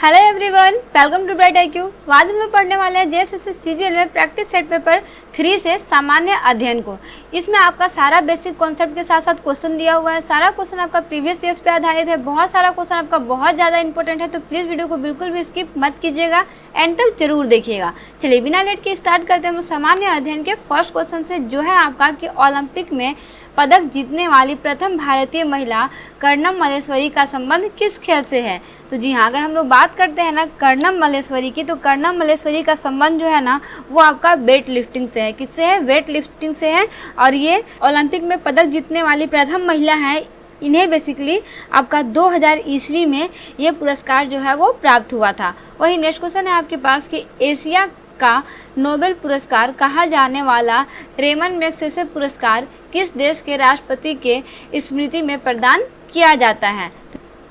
Hello everyone, welcome to bright IQ। आज हम लोग पढ़ने वाले हैं JSS CGL में प्रैक्टिस सेट पेपर 3 से सामान्य अध्ययन को। इसमें आपका सारा बेसिक कॉन्सेप्ट के साथ साथ क्वेश्चन दिया हुआ है। सारा क्वेश्चन आपका प्रीवियस ईयर्स पे आधारित है। बहुत सारा क्वेश्चन आपका बहुत ज़्यादा इंपॉर्टेंट है, तो प्लीज़ वीडियो को बिल्कुल भी स्किप मत कीजिएगा, एंड तक जरूर देखिएगा। चलिए बिना लेट के स्टार्ट करते हैं हम सामान्य अध्ययन के फर्स्ट क्वेश्चन से, जो है आपका कि ओलंपिक में पदक जीतने वाली प्रथम भारतीय महिला कर्णम मल्लेश्वरी का संबंध किस खेल से है। तो जी हाँ, अगर हम लोग बात करते हैं ना कर्णम मल्लेश्वरी की, तो कर्णम मल्लेश्वरी का संबंध जो है ना वो आपका वेट लिफ्टिंग से है। किससे है? वेट लिफ्टिंग से है। और ये ओलंपिक में पदक जीतने वाली प्रथम महिला है। इन्हें बेसिकली आपका 2000 ईस्वी में ये पुरस्कार जो है वो प्राप्त हुआ था। वही नेक्स्ट क्वेश्चन है आपके पास कि एशिया का नोबेल पुरस्कार कहा जाने वाला रेमन मैग्सेसे पुरस्कार किस देश के राष्ट्रपति के स्मृति में प्रदान किया जाता है।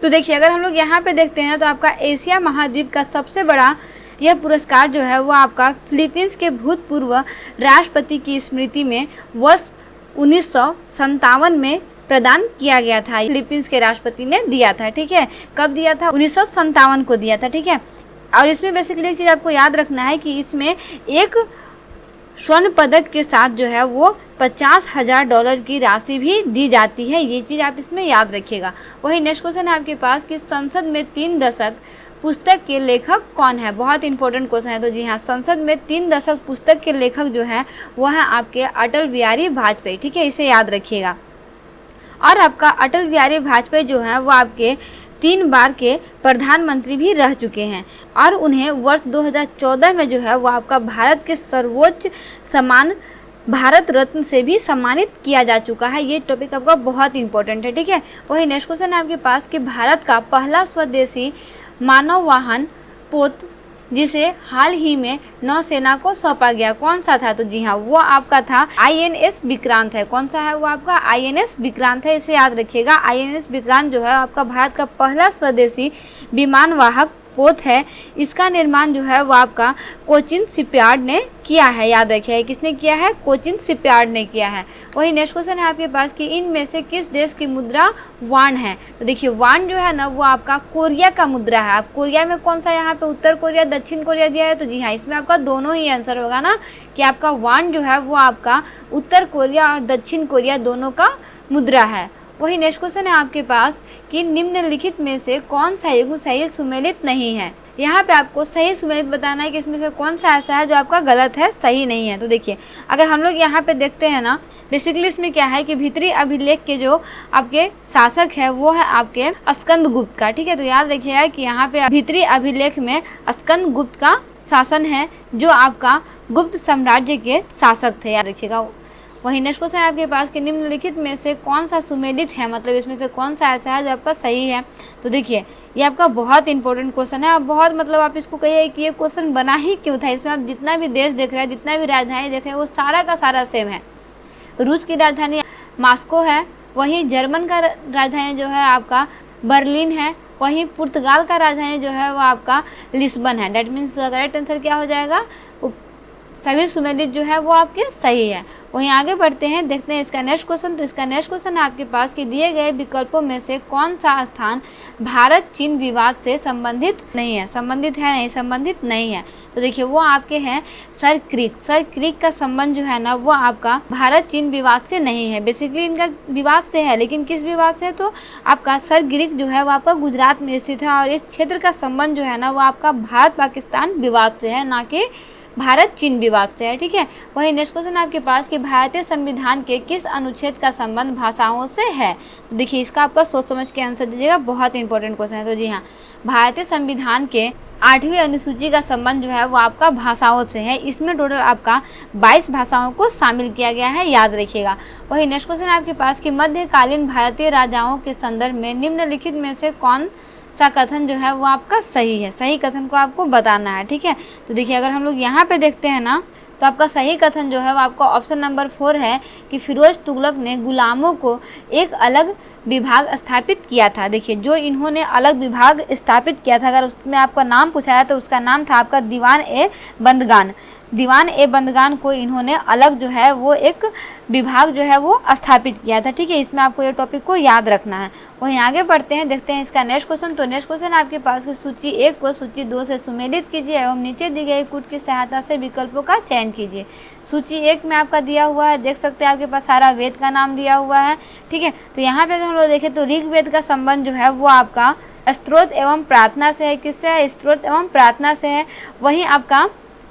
तो देखिए, अगर हम लोग यहाँ पे देखते हैं तो आपका एशिया महाद्वीप का सबसे बड़ा यह पुरस्कार जो है वो आपका फिलीपींस के भूतपूर्व राष्ट्रपति की स्मृति में वर्ष 1957 में प्रदान किया गया था। फिलीपींस के राष्ट्रपति ने दिया था, ठीक है। कब दिया था? 1957 को दिया था, ठीक है। और इसमें बेसिकली एक चीज़ आपको याद रखना है कि इसमें एक स्वर्ण पदक के साथ जो है वो $50,000 की राशि भी दी जाती है। ये चीज़ आप इसमें याद रखिएगा। वही नेक्स्ट क्वेश्चन है आपके पास कि संसद में 3 दशक पुस्तक के लेखक कौन है। बहुत इंपॉर्टेंट क्वेश्चन है। तो जी हाँ, संसद में 3 दशक पुस्तक के लेखक जो है वो है आपके अटल बिहारी वाजपेयी, ठीक है। इसे याद रखिएगा। और आपका अटल बिहारी वाजपेयी जो है वो आपके 3 बार के प्रधानमंत्री भी रह चुके हैं, और उन्हें वर्ष 2014 में जो है वो आपका भारत के सर्वोच्च सम्मान भारत रत्न से भी सम्मानित किया जा चुका है। ये टॉपिक आपका बहुत इंपॉर्टेंट है, ठीक है। वही नेक्स्ट क्वेश्चन है आपके पास कि भारत का पहला स्वदेशी मानव वाहन पोत जिसे हाल ही में नौसेना को सौंपा गया, कौन सा था। तो जी हाँ, वो आपका था INS विक्रांत है। कौन सा है? वो आपका INS विक्रांत है। इसे याद रखिएगा। INS विक्रांत जो है आपका भारत का पहला स्वदेशी विमान वाहक पोत है। इसका निर्माण जो है वो आपका कोचिन शिपयार्ड ने किया है। याद रखिए, किसने किया है? कोचिन शिपयार्ड ने किया है। वही नेक्स्ट क्वेश्चन है आपके पास कि इनमें से किस देश की मुद्रा वान है। तो देखिए, वान जो है ना वो आपका कोरिया का मुद्रा है। आप कोरिया में कौन सा यहाँ पे उत्तर कोरिया दक्षिण कोरिया दिया है। तो जी हाँ, इसमें आपका दोनों ही आंसर होगा ना कि आपका वान जो है वो आपका उत्तर कोरिया और दक्षिण कोरिया दोनों का मुद्रा है। वही नेक्स्ट क्वेश्चन है आपके पास कि निम्नलिखित में से कौन सा युग्म सही सुमेलित नहीं है। यहाँ पे आपको सही सुमेलित बताना है कि इसमें से कौन सा ऐसा है जो आपका गलत है, सही नहीं है। तो देखिए, अगर हम लोग यहाँ पे देखते हैं ना, बेसिकली इसमें क्या है कि भीतरी अभिलेख के जो आपके शासक है वो है आपके स्कंद गुप्त का, ठीक है। तो याद रखिएगा कि यहाँ पे भीतरी अभिलेख में स्कंद गुप्त का शासन है, जो आपका गुप्त साम्राज्य के शासक थे। याद रखिएगा। वही नेक्स्ट क्वेश्चन है आपके पास कि निम्नलिखित में से कौन सा सुमेलित है, मतलब इसमें से कौन सा ऐसा है जो आपका सही है। तो देखिए, ये आपका बहुत इंपॉर्टेंट क्वेश्चन है। आप बहुत मतलब आप इसको कहिए कि ये क्वेश्चन बना ही क्यों था। इसमें आप जितना भी देश देख रहे हैं, जितना भी राजधानी देख रहे हैं, वो सारा का सारा सेम है। रूस की राजधानी मॉस्को है, वहीं जर्मन का राजधानी जो है आपका बर्लिन है, वहीं पुर्तगाल का राजधानी जो है वो आपका लिस्बन है। डेट मीन्स करेक्ट आंसर क्या हो जाएगा? सभी सुमेलित जो है वो आपके सही है। वहीं आगे बढ़ते हैं, देखते हैं इसका नेक्स्ट क्वेश्चन। तो इसका नेक्स्ट क्वेश्चन है आपके पास कि दिए गए विकल्पों में से कौन सा स्थान भारत चीन विवाद से संबंधित नहीं है। संबंधित है नहीं, संबंधित नहीं है। तो देखिए, वो आपके हैं सर क्रीक। सर क्रीक का संबंध जो है ना वो आपका भारत चीन विवाद से नहीं है। बेसिकली इनका विवाद से है, लेकिन किस विवाद से? तो आपका सर क्रीक जो है वो आपका गुजरात में स्थित है, और इस क्षेत्र का संबंध जो है ना वो आपका भारत पाकिस्तान विवाद से है, ना कि भारत चीन विवाद से है, ठीक है। वही नेक्स्ट क्वेश्चन आपके पास कि भारतीय संविधान के किस अनुच्छेद का संबंध भाषाओं से है। तो देखिए, इसका आपका सोच समझ के आंसर दीजिएगा। बहुत इंपॉर्टेंट क्वेश्चन है। तो जी हाँ, भारतीय संविधान के 8वीं अनुसूची का संबंध जो है वो आपका भाषाओं से है। इसमें टोटल आपका 22 भाषाओं को शामिल किया गया है। याद रखिएगा। वही नेक्स्ट क्वेश्चन आपके पास कि मध्यकालीन भारतीय राजाओं के संदर्भ में निम्नलिखित में से कौन सा कथन जो है वो आपका सही है। सही कथन को आपको बताना है, ठीक है। तो देखिए, अगर हम लोग यहाँ पे देखते हैं ना, तो आपका सही कथन जो है वो आपका ऑप्शन नंबर 4 है कि फिरोज तुगलक ने गुलामों को एक अलग विभाग स्थापित किया था। देखिए, जो इन्होंने अलग विभाग स्थापित किया था, अगर उसमें आपका नाम पूछा है तो उसका नाम था आपका दीवान ए बंदगान। दीवान ए बंदगान को इन्होंने अलग जो है वो एक विभाग जो है वो स्थापित किया था। ठीक है, इसमें आपको ये टॉपिक को याद रखना है। वहीं आगे बढ़ते हैं, देखते हैं इसका नेक्स्ट क्वेश्चन। तो नेक्स्ट क्वेश्चन आपके पास की सूची 1 को सूची 2 से सुमेलित कीजिए एवं नीचे दी गई कूट की सहायता से विकल्पों का चयन कीजिए। सूची 1 में आपका दिया हुआ है, देख सकते हैं आपके पास सारा वेद का नाम दिया हुआ है। ठीक है, तो यहाँ पे अगर हम लोग देखें तो ऋग्वेद का संबंध जो है वो आपका स्त्रोत एवं प्रार्थना से है। किससे है? स्त्रोत एवं प्रार्थना से है। वहीं आपका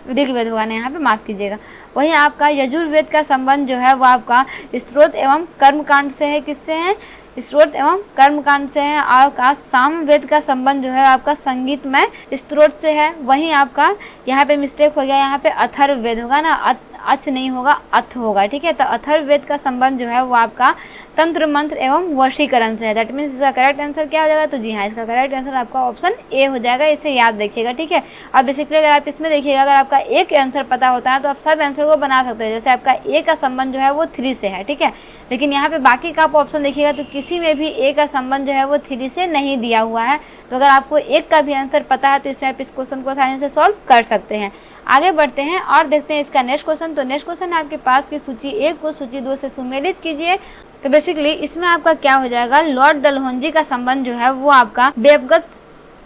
ऋग्वेद होगा ना, यहाँ पे माफ कीजिएगा। वहीं आपका यजुर्वेद का संबंध जो है वो आपका स्त्रोत एवं कर्मकांड से है। किससे है? स्त्रोत एवं कर्मकांड से है। और का सामवेद का संबंध जो है आपका संगीतमय स्त्रोत से है। वहीं आपका यहाँ पे मिस्टेक हो गया, यहाँ पे अथर्ववेद होगा ना, अच नहीं होगा, अथ होगा। ठीक है, तो अथर्ववेद का संबंध जो है वो आपका तंत्र मंत्र एवं वशीकरण से है। दैट मीन्स इसका करेक्ट आंसर क्या हो जाएगा? तो जी हाँ, इसका करेक्ट आंसर आपका ऑप्शन ए हो जाएगा। इसे याद रखिएगा। ठीक है, अब बेसिकली अगर आप इसमें देखिएगा, अगर आपका एक आंसर पता होता है तो आप सब आंसर को बना सकते हैं। जैसे आपका ए का संबंध जो है वो 3 से है। ठीक है, लेकिन यहाँ पे बाकी का आप ऑप्शन देखिएगा तो किसी में भी ए का संबंध जो है वो 3 से नहीं दिया हुआ है। तो अगर आपको एक का भी आंसर पता है तो इसमें आप इस क्वेश्चन को आसानी से सॉल्व कर सकते हैं। आगे बढ़ते हैं और देखते हैं इसका नेक्स्ट क्वेश्चन। तो नेक्स्ट क्वेश्चन आपके पास की सूची 1 को सूची 2 से सुमेलित कीजिए। तो बेसिकली इसमें आपका क्या हो जाएगा? लॉर्ड डलहौजी का संबंध जो है वो आपका बेबगत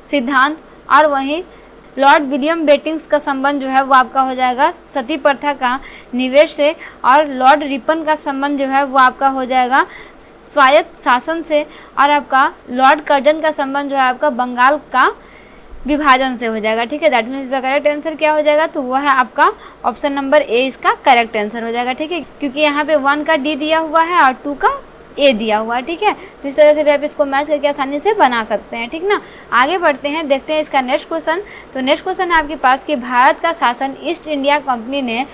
सिद्धांत, और वहीं लॉर्ड विलियम बेटिंग्स का संबंध जो है वो आपका हो जाएगा सती प्रथा का निवेश से, और लॉर्ड रिपन का संबंध जो है वो आपका हो जाएगा स्वायत्त शासन से, और आपका लॉर्ड कर्जन का संबंध जो है आपका बंगाल का विभाजन से हो जाएगा। ठीक है, दैट मीन्स इसका करेक्ट आंसर क्या हो जाएगा? तो वो है आपका ऑप्शन नंबर ए, इसका करेक्ट आंसर हो जाएगा। ठीक है, क्योंकि यहाँ पे 1 का डी दिया हुआ है और 2 का ए दिया हुआ है। ठीक है, तो इस तरह से भी आप इसको मैच करके आसानी से बना सकते हैं। ठीक ना, आगे बढ़ते हैं, देखते हैं इसका नेक्स्ट क्वेश्चन। तो नेक्स्ट क्वेश्चन है आपके पास कि भारत का शासन ईस्ट इंडिया कंपनी ने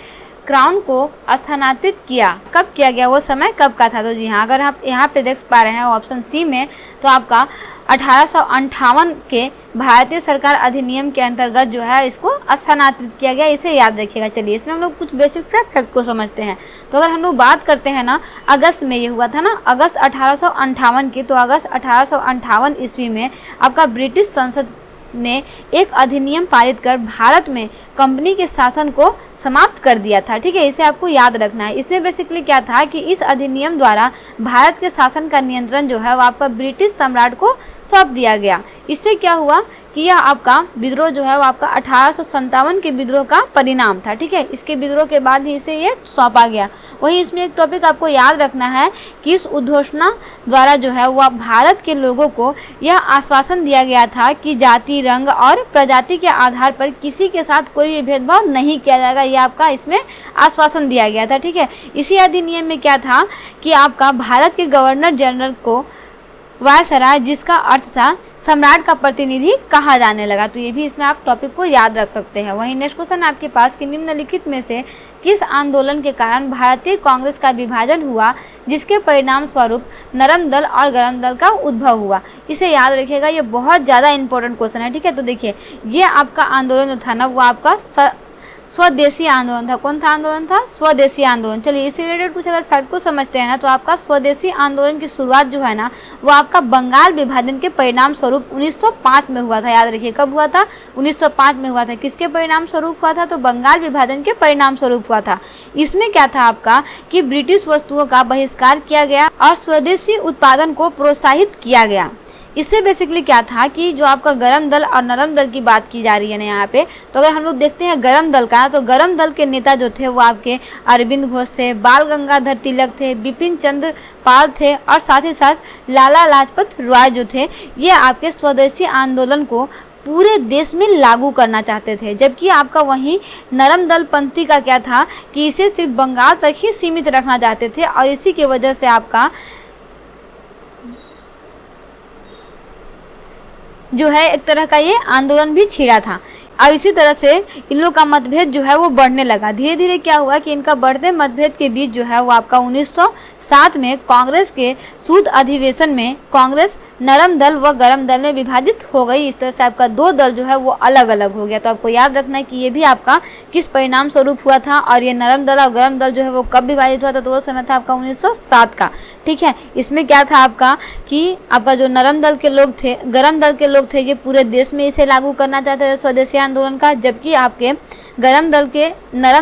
क्राउन को स्थानांतरित किया, कब किया गया, वो समय कब का था? तो जी हाँ, अगर आप यहाँ पे देख पा रहे हैं ऑप्शन सी में, तो आपका 1858 के भारतीय सरकार अधिनियम के अंतर्गत जो है इसको स्थानांतरित किया गया। इसे याद रखिएगा। चलिए, इसमें हम लोग कुछ बेसिक से फैक्ट को समझते हैं। तो अगर हम लोग बात करते हैं ना, अगस्त में ये हुआ था ना, अगस्त 1858 की, तो अगस्त 1858 ईस्वी में आपका ब्रिटिश संसद ने एक अधिनियम पारित कर भारत में कंपनी के शासन को समाप्त कर दिया था। ठीक है, इसे आपको याद रखना है। इसमें बेसिकली क्या था कि इस अधिनियम द्वारा भारत के शासन का नियंत्रण जो है वो आपका ब्रिटिश सम्राट को सौंप दिया गया। इससे क्या हुआ कि यह आपका विद्रोह जो है वो आपका 1857 के विद्रोह का परिणाम था। ठीक है, इसके विद्रोह के बाद ही इसे ये सौंपा गया। वहीं इसमें एक टॉपिक आपको याद रखना है कि इस उद्घोषणा द्वारा जो है वो भारत के लोगों को यह आश्वासन दिया गया था कि जाति, रंग और प्रजाति के आधार पर किसी के साथ कोई भी भेदभाव नहीं किया जाएगा। यह आपका इसमें आश्वासन दिया गया था। ठीक है, इसी अधिनियम में क्या था कि आपका भारत के गवर्नर जनरल को वायसराय, जिसका अर्थ था सम्राट का प्रतिनिधि, कहा जाने लगा। तो ये भी इसमें आप टॉपिक को याद रख सकते हैं। वहीं नेक्स्ट क्वेश्चन आपके पास कि निम्नलिखित में से किस आंदोलन के कारण भारतीय कांग्रेस का विभाजन हुआ, जिसके परिणाम स्वरूप नरम दल और गरम दल का उद्भव हुआ? इसे याद रखिएगा, ये बहुत ज़्यादा इंपॉर्टेंट क्वेश्चन है। ठीक है, तो देखिए, ये आपका आंदोलन जो था ना वो आपका स्वदेशी आंदोलन था। कौन था आंदोलन था? स्वदेशी आंदोलन। चलिए, इससे रिलेटेड कुछ अगर फैक्ट को समझते हैं ना, तो आपका स्वदेशी आंदोलन की शुरुआत जो है ना वो आपका बंगाल विभाजन के परिणाम स्वरूप 1905 में हुआ था। याद रखिए, कब हुआ था? 1905 में हुआ था। किसके परिणाम स्वरूप हुआ था? तो बंगाल विभाजन के परिणाम स्वरूप हुआ था। इसमें क्या था आपका कि ब्रिटिश वस्तुओं का बहिष्कार किया गया और स्वदेशी उत्पादन को प्रोत्साहित किया गया। इससे बेसिकली क्या था कि जो आपका गरम दल और नरम दल की बात की जा रही है ना यहाँ पे, तो अगर हम लोग देखते हैं गरम दल का, तो गरम दल के नेता जो थे वो आपके अरविंद घोष थे, बाल गंगाधर तिलक थे, बिपिन चंद्र पाल थे, और साथ ही साथ लाला लाजपत राय जो थे, ये आपके स्वदेशी आंदोलन को पूरे देश में लागू करना चाहते थे। जबकि आपका वहीं नरम दल पंथी का क्या था कि इसे सिर्फ बंगाल तक ही सीमित रखना चाहते थे, और इसी की वजह से आपका जो है एक तरह का ये आंदोलन भी छिड़ा था। और इसी तरह से इन लोगों का मतभेद जो है वो बढ़ने लगा। धीरे धीरे क्या हुआ कि इनका बढ़ते मतभेद के बीच जो है वो आपका 1907 में कांग्रेस के शुद्ध अधिवेशन में कांग्रेस नरम दल व गरम दल में विभाजित हो गई। इस तरह से आपका दो दल जो है वो अलग अलग हो गया। तो आपको याद रखना है कि ये भी आपका किस परिणाम स्वरूप हुआ था, और ये नरम दल और गरम दल जो है वो कब विभाजित हुआ था, तो वो समय था आपका 1907 का। ठीक है, इसमें क्या था आपका कि आपका जो नरम दल के लोग थे, गरम दल के लोग थे, ये पूरे देश में इसे लागू करना चाहते थे स्वदेशी आंदोलन का, जबकि आपके नरम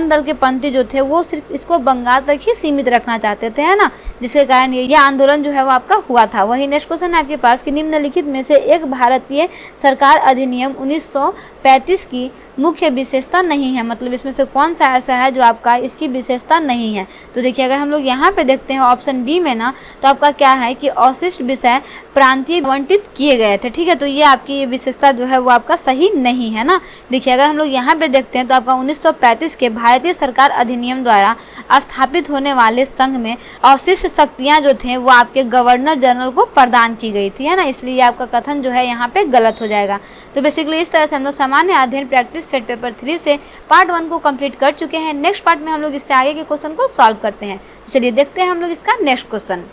दल के पंथी जो थे वो सिर्फ इसको बंगाल तक ही सीमित रखना चाहते थे, है ना, जिसके कारण ये आंदोलन जो है वो आपका हुआ था। वही नेक्स्ट क्वेश्चन है आपके पास कि निम्नलिखित में से एक भारतीय सरकार अधिनियम 1935 की मुख्य विशेषता नहीं है, मतलब इसमें से कौन सा ऐसा है जो आपका इसकी विशेषता नहीं है। तो देखिए अगर हम लोग यहाँ पे देखते हैं ऑप्शन बी में ना, तो आपका क्या है कि अवशिष्ट विषय प्रांतीय आवंटित किए गए थे, ठीक है। तो ये आपकी ये विशेषता जो है वो आपका सही नहीं है ना। देखिए अगर हम लोग यहाँ पे देखते हैं तो आपका 1935 के भारतीय सरकार अधिनियम द्वारा स्थापित होने वाले संघ में अवशिष्ट शक्तियाँ जो थे वो आपके गवर्नर जनरल को प्रदान की गई थी, है ना, इसलिए आपका कथन जो है यहाँ पे गलत हो जाएगा। तो बेसिकली इस तरह से हम लोग सामान्य अध्ययन प्रैक्टिस सेट पेपर 3 से पार्ट 1 को कंप्लीट कर चुके हैं। नेक्स्ट पार्ट में हम लोग इससे आगे के क्वेश्चन को सॉल्व करते हैं। चलिए देखते हैं हम लोग इसका नेक्स्ट क्वेश्चन।